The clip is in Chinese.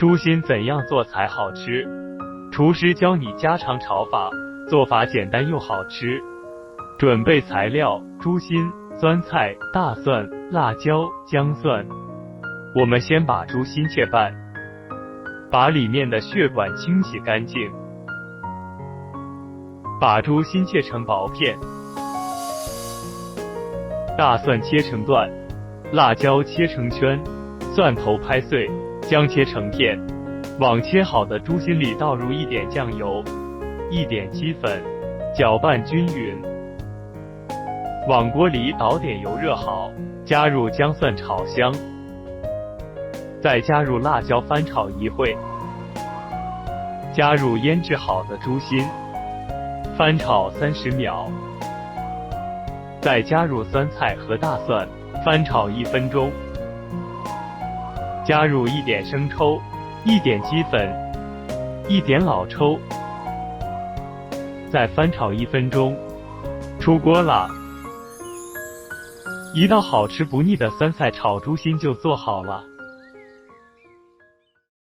猪心怎样做才好吃？厨师教你家常炒法，做法简单又好吃。准备材料：猪心、酸菜、大蒜、辣椒、姜蒜。我们先把猪心切半，把里面的血管清洗干净。把猪心切成薄片，大蒜切成段，辣椒切成圈，蒜头拍碎，姜切成片。往切好的猪心里倒入一点酱油，一点鸡粉，搅拌均匀。往锅里倒点油，热好，加入姜蒜炒香，再加入辣椒翻炒一会，加入腌制好的猪心，翻炒30秒，再加入酸菜和大蒜，翻炒1分钟，加入一点生抽，一点鸡粉，一点老抽，再翻炒1分钟，出锅了。一道好吃不腻的酸菜炒猪心就做好了。